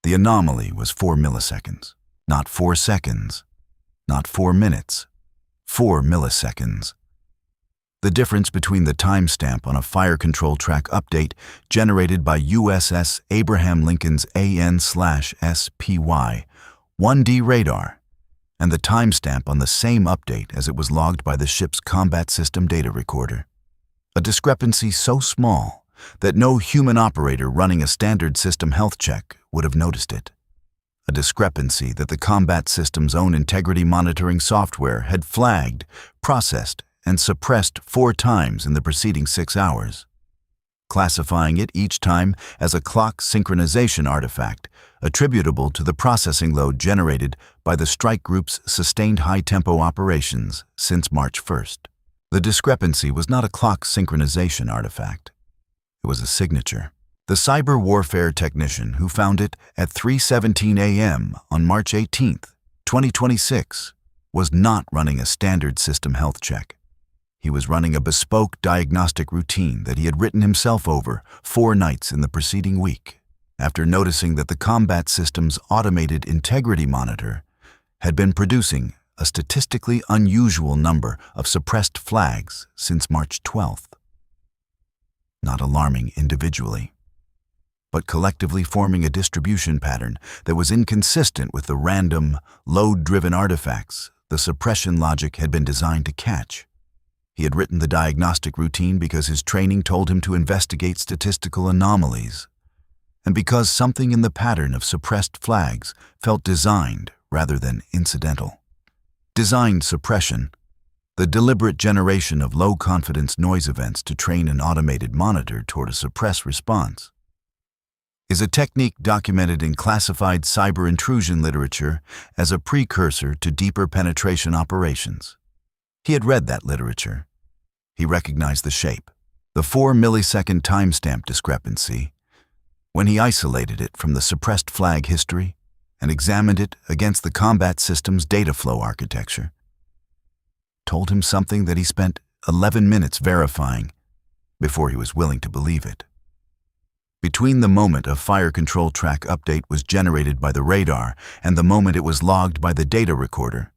The anomaly was 4 milliseconds, not 4 seconds, not 4 minutes, 4 milliseconds. The difference between the timestamp on a fire control track update generated by USS Abraham Lincoln's AN/SPY 1D radar and the timestamp on the same update as it was logged by the ship's combat system data recorder. A discrepancy so small that no human operator running a standard system health check would have noticed it. A discrepancy that the combat system's own integrity monitoring software had flagged, processed, and suppressed 4 times in the preceding 6 hours, classifying it each time as a clock synchronization artifact attributable to the processing load generated by the strike group's sustained high-tempo operations since March 1st. The discrepancy was not a clock synchronization artifact. It was a signature. The cyber warfare technician who found it at 3:17 a.m. on March 18, 2026, was not running a standard system health check. He was running a bespoke diagnostic routine that he had written himself over 4 nights in the preceding week, after noticing that the combat system's automated integrity monitor had been producing a statistically unusual number of suppressed flags since March 12th. Not alarming individually, but collectively forming a distribution pattern that was inconsistent with the random, load-driven artifacts the suppression logic had been designed to catch. He had written the diagnostic routine because his training told him to investigate statistical anomalies, and because something in the pattern of suppressed flags felt designed rather than incidental. Designed suppression, the deliberate generation of low-confidence noise events to train an automated monitor toward a suppressed response, is a technique documented in classified cyber intrusion literature as a precursor to deeper penetration operations. He had read that literature. He recognized the shape, the 4-millisecond timestamp discrepancy, when he isolated it from the suppressed flag history and examined it against the combat system's data flow architecture. Told him something that he spent 11 minutes verifying before he was willing to believe it. Between the moment a fire control track update was generated by the radar and the moment it was logged by the data recorder,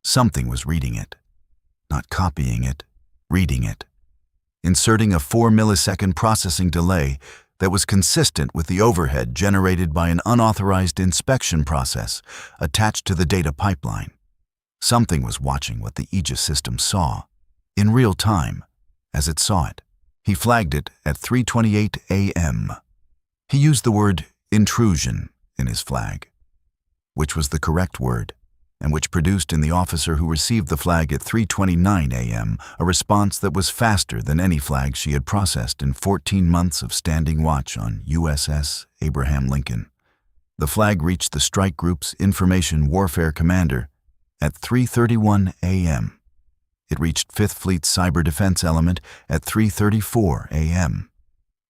something was reading it. Not copying it, reading it, inserting a 4-millisecond processing delay that was consistent with the overhead generated by an unauthorized inspection process attached to the data pipeline. Something was watching what the Aegis system saw, in real time, as it saw it. He flagged it at 3:28 a.m. He used the word intrusion in his flag, which was the correct word, and which produced in the officer who received the flag at 3:29 a.m. a response that was faster than any flag she had processed in 14 months of standing watch on USS Abraham Lincoln. The flag reached the strike group's information warfare commander at 3:31 a.m. It reached 5th Fleet's cyber defense element at 3:34 a.m.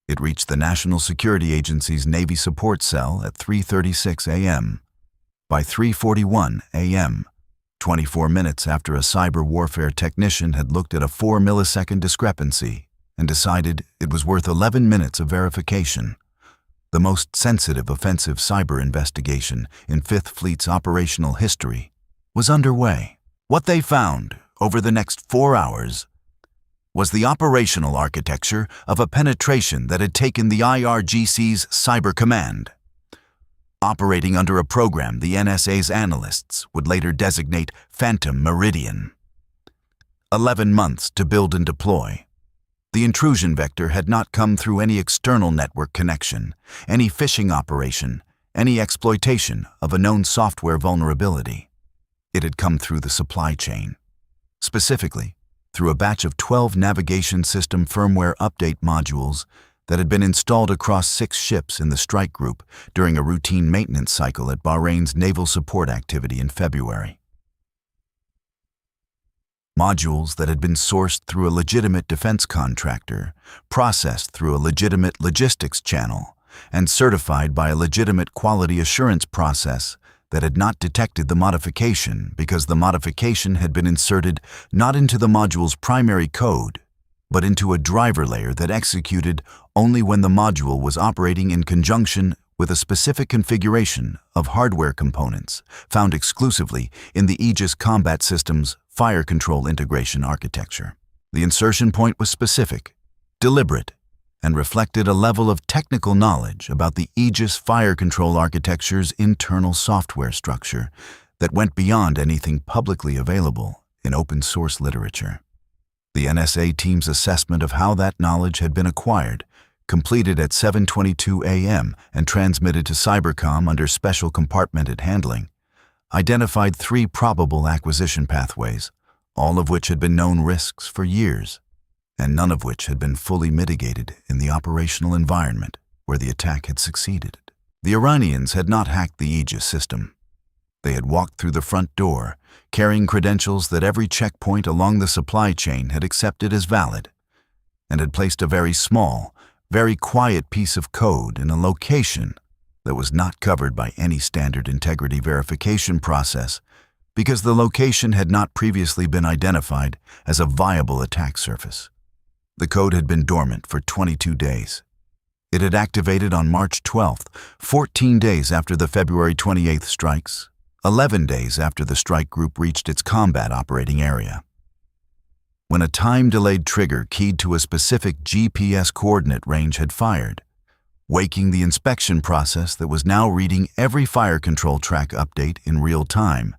It reached the National Security Agency's Navy support cell at 3:36 a.m. By 3:41 a.m., 24 minutes after a cyber warfare technician had looked at a 4-millisecond discrepancy and decided it was worth 11 minutes of verification, the most sensitive offensive cyber investigation in 5th Fleet's operational history was underway. What they found over the next 4 hours was the operational architecture of a penetration that had taken the IRGC's Cyber Command, operating under a program the NSA's analysts would later designate Phantom Meridian. 11 months to build and deploy. The intrusion vector had not come through any external network connection, any phishing operation, any exploitation of a known software vulnerability. It had come through the supply chain, specifically through a batch of 12 navigation system firmware update modules that had been installed across 6 ships in the strike group during a routine maintenance cycle at Bahrain's naval support activity in February. Modules that had been sourced through a legitimate defense contractor, processed through a legitimate logistics channel, and certified by a legitimate quality assurance process that had not detected the modification because the modification had been inserted not into the module's primary code, but into a driver layer that executed only when the module was operating in conjunction with a specific configuration of hardware components found exclusively in the Aegis combat system's fire control integration architecture. The insertion point was specific, deliberate, and reflected a level of technical knowledge about the Aegis fire control architecture's internal software structure that went beyond anything publicly available in open-source literature. The NSA team's assessment of how that knowledge had been acquired, completed at 7:22 a.m. and transmitted to Cybercom under special compartmented handling, identified 3 probable acquisition pathways, all of which had been known risks for years, and none of which had been fully mitigated in the operational environment where the attack had succeeded. The Iranians had not hacked the Aegis system. They had walked through the front door, carrying credentials that every checkpoint along the supply chain had accepted as valid, and had placed a very small, very quiet piece of code in a location that was not covered by any standard integrity verification process because the location had not previously been identified as a viable attack surface. The code had been dormant for 22 days. It had activated on March 12th, 14 days after the February 28th strikes, 11 days after the strike group reached its combat operating area. When a time-delayed trigger keyed to a specific GPS coordinate range had fired, waking the inspection process that was now reading every fire control track update in real time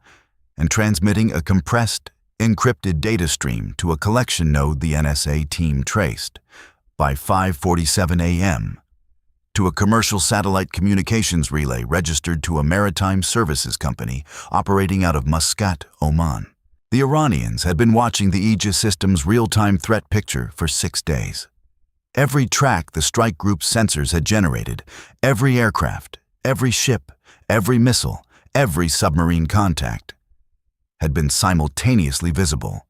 and transmitting a compressed, encrypted data stream to a collection node the NSA team traced by 5:47 a.m. to a commercial satellite communications relay registered to a maritime services company operating out of Muscat, Oman. The Iranians had been watching the Aegis system's real-time threat picture for 6 days. Every track the strike group's sensors had generated, every aircraft, every ship, every missile, every submarine contact, had been simultaneously visible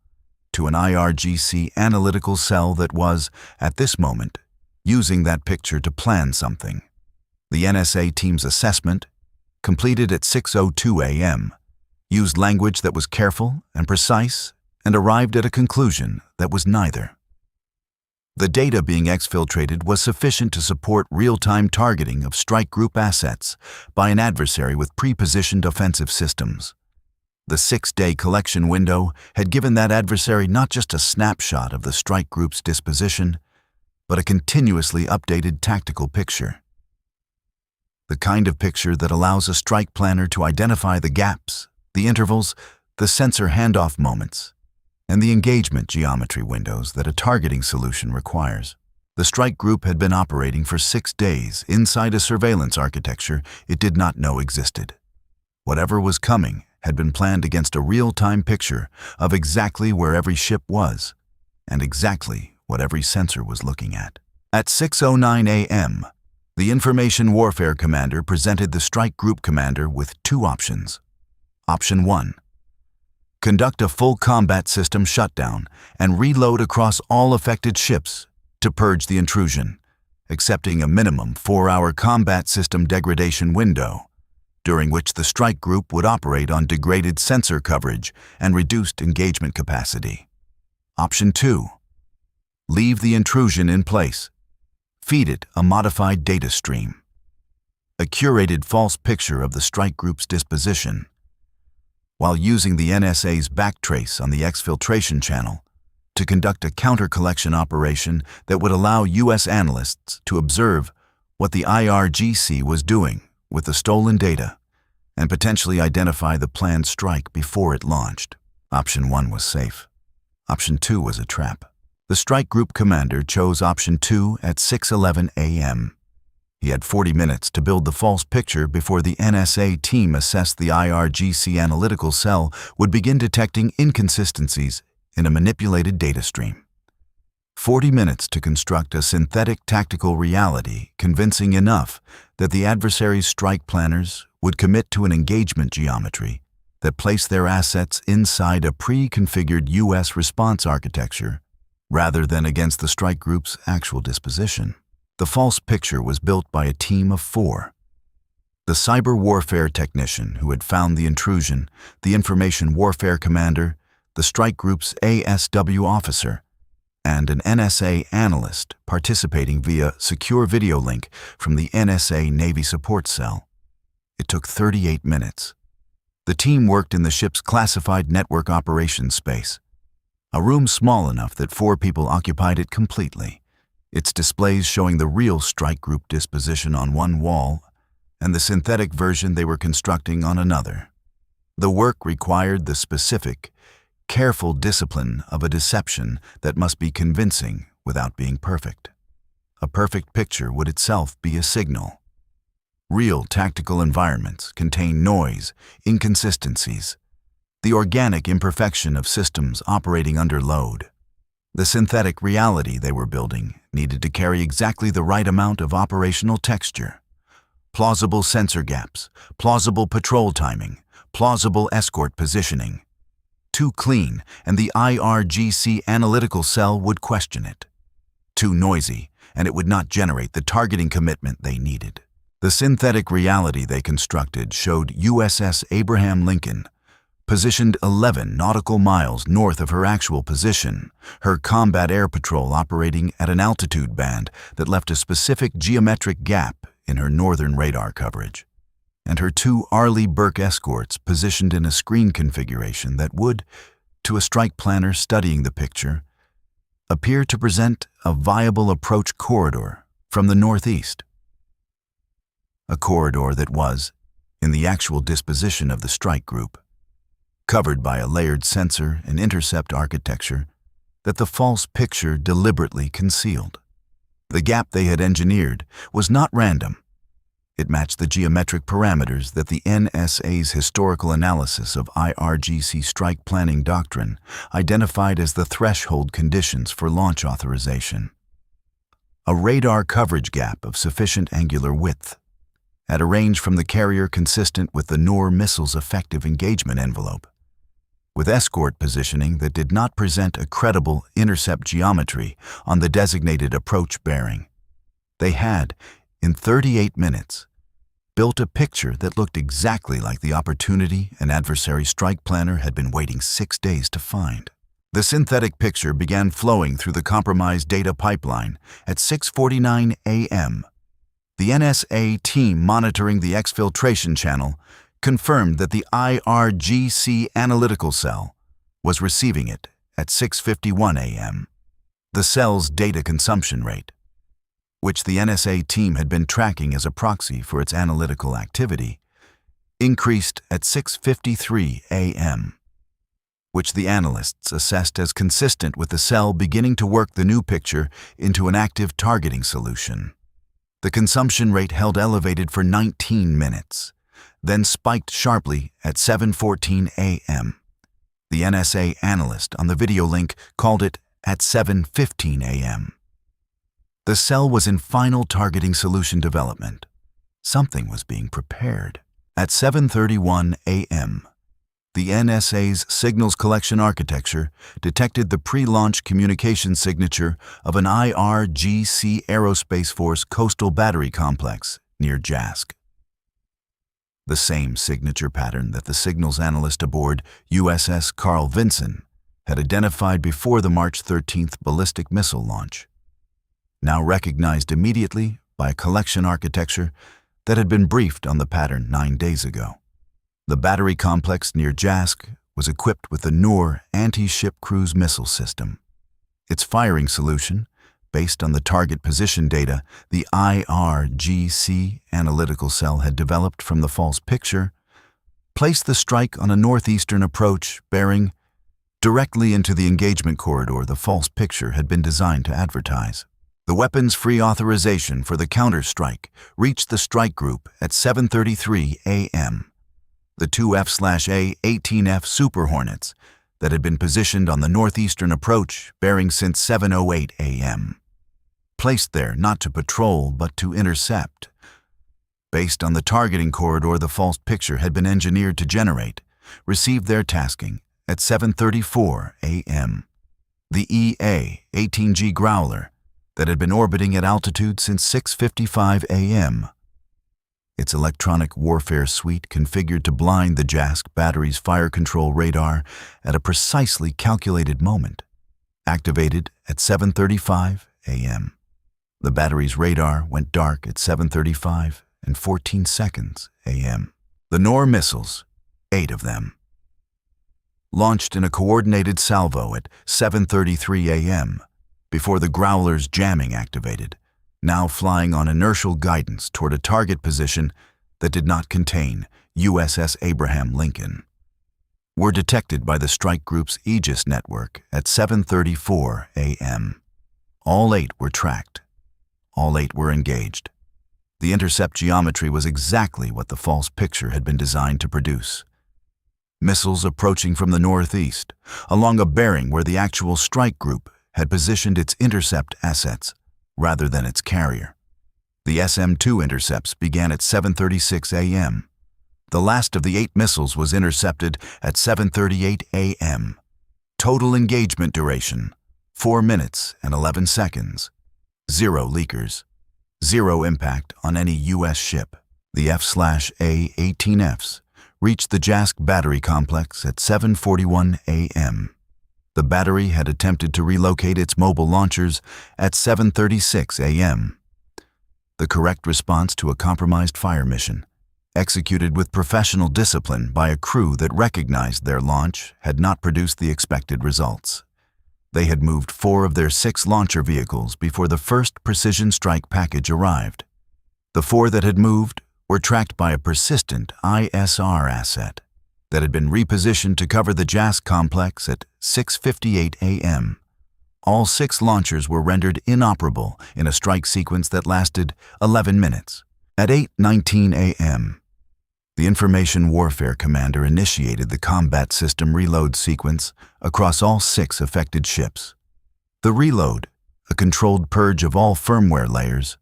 to an IRGC analytical cell that was, at this moment, using that picture to plan something. The NSA team's assessment, completed at 6:02 a.m., used language that was careful and precise and arrived at a conclusion that was neither. The data being exfiltrated was sufficient to support real-time targeting of strike group assets by an adversary with pre-positioned offensive systems. The 6-day collection window had given that adversary not just a snapshot of the strike group's disposition, but a continuously updated tactical picture. The kind of picture that allows a strike planner to identify the gaps, the intervals, the sensor handoff moments, and the engagement geometry windows that a targeting solution requires. The strike group had been operating for 6 days inside a surveillance architecture it did not know existed. Whatever was coming had been planned against a real-time picture of exactly where every ship was and exactly what every sensor was looking at. At 6:09 a.m., the Information Warfare Commander presented the strike group commander with 2 options. Option 1. Conduct a full combat system shutdown and reload across all affected ships to purge the intrusion, accepting a minimum 4-hour combat system degradation window, during which the strike group would operate on degraded sensor coverage and reduced engagement capacity. Option 2. Leave the intrusion in place. Feed it a modified data stream, a curated false picture of the strike group's disposition, while using the NSA's backtrace on the exfiltration channel to conduct a counter-collection operation that would allow U.S. analysts to observe what the IRGC was doing with the stolen data and potentially identify the planned strike before it launched. Option 1 was safe. Option 2 was a trap. The strike group commander chose option 2 at 6:11 a.m. He had 40 minutes to build the false picture before the NSA team assessed the IRGC analytical cell would begin detecting inconsistencies in a manipulated data stream. 40 minutes to construct a synthetic tactical reality convincing enough that the adversary's strike planners would commit to an engagement geometry that placed their assets inside a pre-configured U.S. response architecture rather than against the strike group's actual disposition. The false picture was built by a team of 4. The cyber warfare technician who had found the intrusion, the information warfare commander, the strike group's ASW officer, and an NSA analyst participating via secure video link from the NSA Navy Support Cell. It took 38 minutes. The team worked in the ship's classified network operations space, a room small enough that 4 people occupied it completely, its displays showing the real strike group disposition on one wall and the synthetic version they were constructing on another. The work required the specific, careful discipline of a deception that must be convincing without being perfect. A perfect picture would itself be a signal. Real tactical environments contain noise, inconsistencies, the organic imperfection of systems operating under load. The synthetic reality they were building needed to carry exactly the right amount of operational texture. Plausible sensor gaps, plausible patrol timing, plausible escort positioning. Too clean, and the IRGC analytical cell would question it. Too noisy, and it would not generate the targeting commitment they needed. The synthetic reality they constructed showed USS Abraham Lincoln, positioned 11 nautical miles north of her actual position, her combat air patrol operating at an altitude band that left a specific geometric gap in her northern radar coverage, and her 2 Arleigh Burke escorts positioned in a screen configuration that would, to a strike planner studying the picture, appear to present a viable approach corridor from the northeast. A corridor that was, in the actual disposition of the strike group, covered by a layered sensor and intercept architecture that the false picture deliberately concealed. The gap they had engineered was not random. It matched the geometric parameters that the NSA's historical analysis of IRGC strike planning doctrine identified as the threshold conditions for launch authorization. A radar coverage gap of sufficient angular width, at a range from the carrier consistent with the Noor missile's effective engagement envelope, with escort positioning that did not present a credible intercept geometry on the designated approach bearing. They had, in 38 minutes, built a picture that looked exactly like the opportunity an adversary strike planner had been waiting 6 days to find. The synthetic picture began flowing through the compromised data pipeline at 6:49 a.m. The NSA team monitoring the exfiltration channel confirmed that the IRGC analytical cell was receiving it at 6:51 a.m. The cell's data consumption rate, which the NSA team had been tracking as a proxy for its analytical activity, increased at 6:53 a.m., which the analysts assessed as consistent with the cell beginning to work the new picture into an active targeting solution. The consumption rate held elevated for 19 minutes, then spiked sharply at 7:14 a.m. The NSA analyst on the video link called it at 7:15 a.m. The cell was in final targeting solution development. Something was being prepared. At 7:31 a.m., the NSA's signals collection architecture detected the pre-launch communication signature of an IRGC Aerospace Force coastal battery complex near Jask. The same signature pattern that the signals analyst aboard USS Carl Vinson had identified before the March 13th ballistic missile launch, now recognized immediately by a collection architecture that had been briefed on the pattern 9 days ago. The battery complex near Jask was equipped with the Noor anti-ship cruise missile system. Its firing solution, based on the target position data the IRGC analytical cell had developed from the false picture, placed the strike on a northeastern approach bearing directly into the engagement corridor the false picture had been designed to advertise. The weapons-free authorization for the counter-strike reached the strike group at 7:33 a.m. The 2 F/A-18F Super Hornets that had been positioned on the northeastern approach bearing since 7:08 a.m. Placed there not to patrol but to intercept. Based on the targeting corridor the false picture had been engineered to generate, received their tasking at 7:34 a.m. The EA-18G Growler that had been orbiting at altitude since 6:55 a.m. Its electronic warfare suite configured to blind the Jask battery's fire control radar at a precisely calculated moment, activated at 7:35 a.m. The battery's radar went dark at 7:35 and 14 seconds a.m. The Noor missiles, 8 of them, launched in a coordinated salvo at 7:33 a.m. before the Growler's jamming activated, now flying on inertial guidance toward a target position that did not contain USS Abraham Lincoln, were detected by the strike group's Aegis network at 7:34 a.m. All 8 were tracked. All 8 were engaged. The intercept geometry was exactly what the false picture had been designed to produce. Missiles approaching from the northeast, along a bearing where the actual strike group had positioned its intercept assets rather than its carrier. The SM-2 intercepts began at 7:36 a.m. The last of the 8 missiles was intercepted at 7:38 a.m. Total engagement duration, 4 minutes and 11 seconds. 0 leakers. 0 impact on any U.S. ship. The F/A-18Fs reached the Jask battery complex at 7:41 a.m. The battery had attempted to relocate its mobile launchers at 7:36 a.m. The correct response to a compromised fire mission, executed with professional discipline by a crew that recognized their launch, had not produced the expected results. They had moved 4 of their 6 launcher vehicles before the first precision strike package arrived. The 4 that had moved were tracked by a persistent ISR asset that had been repositioned to cover the Jask complex at 6:58 a.m. All 6 launchers were rendered inoperable in a strike sequence that lasted 11 minutes. At 8:19 a.m., the Information Warfare Commander initiated the combat system reload sequence across all 6 affected ships. The reload, a controlled purge of all firmware layers,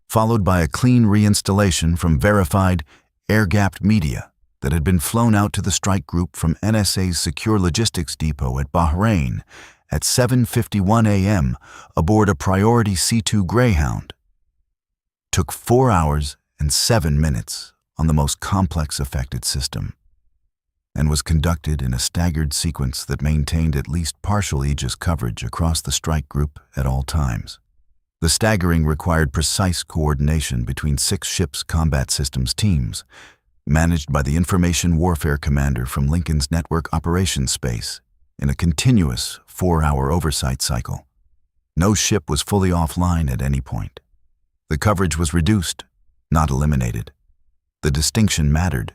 followed by a clean reinstallation from verified, air-gapped media that had been flown out to the strike group from NSA's Secure Logistics Depot at Bahrain at 7:51 a.m. aboard a priority C-2 Greyhound, took 4 hours and 7 minutes on the most complex affected system, and was conducted in a staggered sequence that maintained at least partial Aegis coverage across the strike group at all times. The staggering required precise coordination between 6 ships' combat systems teams, managed by the Information Warfare Commander from Lincoln's network operations space, in a continuous 4-hour oversight cycle. No ship was fully offline at any point. The coverage was reduced, not eliminated. The distinction mattered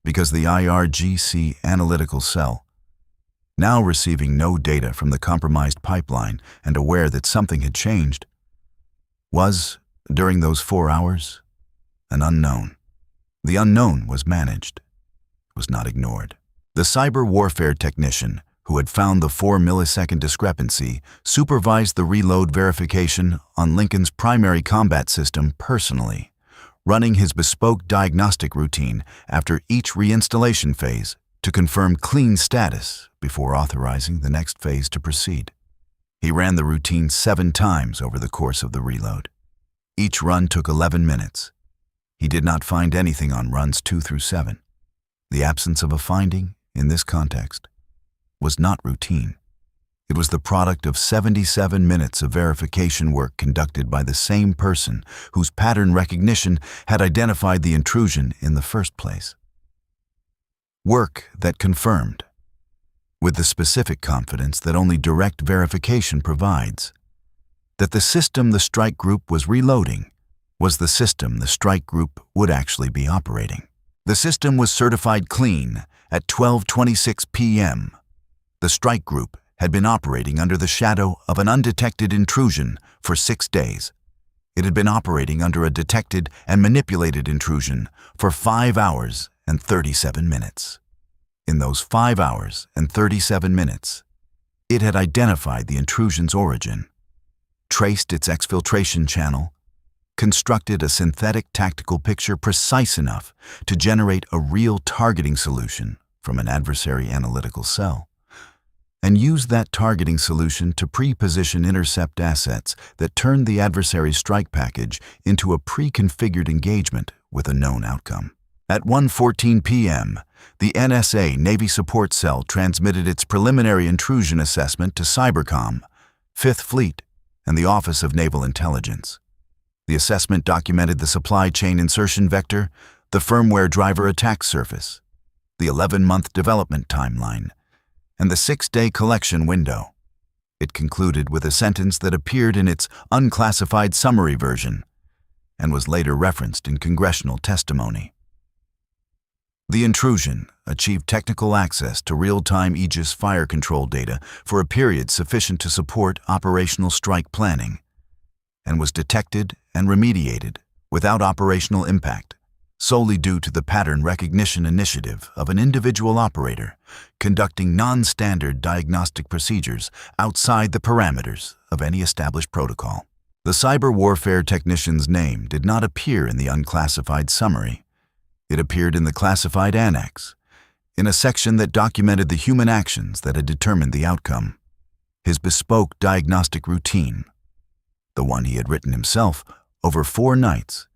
because the IRGC analytical cell, now receiving no data from the compromised pipeline and aware that something had changed, was, during those 4 hours, an unknown. The unknown was managed, was not ignored. The cyber warfare technician who had found the 4-millisecond discrepancy supervised the reload verification on Lincoln's primary combat system personally, running his bespoke diagnostic routine after each reinstallation phase to confirm clean status before authorizing the next phase to proceed. He ran the routine 7 times over the course of the reload. Each run took 11 minutes. He did not find anything on runs 2 through 7. The absence of a finding, in this context, was not routine. It was the product of 77 minutes of verification work conducted by the same person whose pattern recognition had identified the intrusion in the first place. Work that confirmed, with the specific confidence that only direct verification provides, that the system the strike group was reloading was the system the strike group would actually be operating. The system was certified clean at 12:26 p.m. The strike group had been operating under the shadow of an undetected intrusion for 6 days. It had been operating under a detected and manipulated intrusion for 5 hours and 37 minutes. In those 5 hours and 37 minutes, it had identified the intrusion's origin, traced its exfiltration channel, constructed a synthetic tactical picture precise enough to generate a real targeting solution from an adversary analytical cell, and used that targeting solution to pre-position intercept assets that turned the adversary's strike package into a pre-configured engagement with a known outcome. At 1:14 p.m., the NSA Navy Support Cell transmitted its preliminary intrusion assessment to Cybercom, Fifth Fleet, and the Office of Naval Intelligence. The assessment documented the supply chain insertion vector, the firmware driver attack surface, the 11-month development timeline, and the 6-day collection window. It concluded with a sentence that appeared in its unclassified summary version and was later referenced in congressional testimony. The intrusion achieved technical access to real-time Aegis fire control data for a period sufficient to support operational strike planning, and was detected and remediated without operational impact, solely due to the pattern recognition initiative of an individual operator conducting non-standard diagnostic procedures outside the parameters of any established protocol. The cyber warfare technician's name did not appear in the unclassified summary. It appeared in the classified annex, in a section that documented the human actions that had determined the outcome. His bespoke diagnostic routine, the one he had written himself over 4 nights,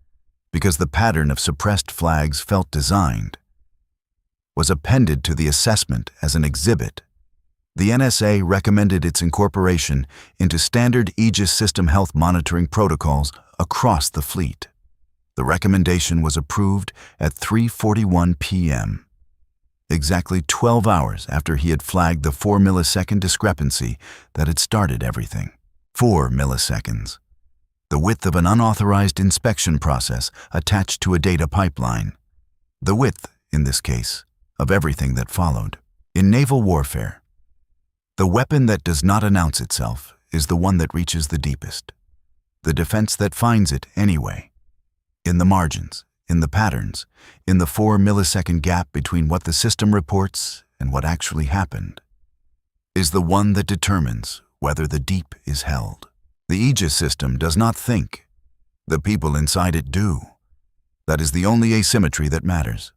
because the pattern of suppressed flags felt designed, was appended to the assessment as an exhibit. The NSA recommended its incorporation into standard Aegis system health monitoring protocols across the fleet. The recommendation was approved at 3:41 p.m., exactly 12 hours after he had flagged the 4-millisecond discrepancy that had started everything. 4 milliseconds. The width of an unauthorized inspection process attached to a data pipeline. The width, in this case, of everything that followed. In naval warfare, the weapon that does not announce itself is the one that reaches the deepest. The defense that finds it anyway. In the margins, in the patterns, in the 4-millisecond gap between what the system reports and what actually happened, is the one that determines whether the deep is held. The Aegis system does not think. The people inside it do. That is the only asymmetry that matters.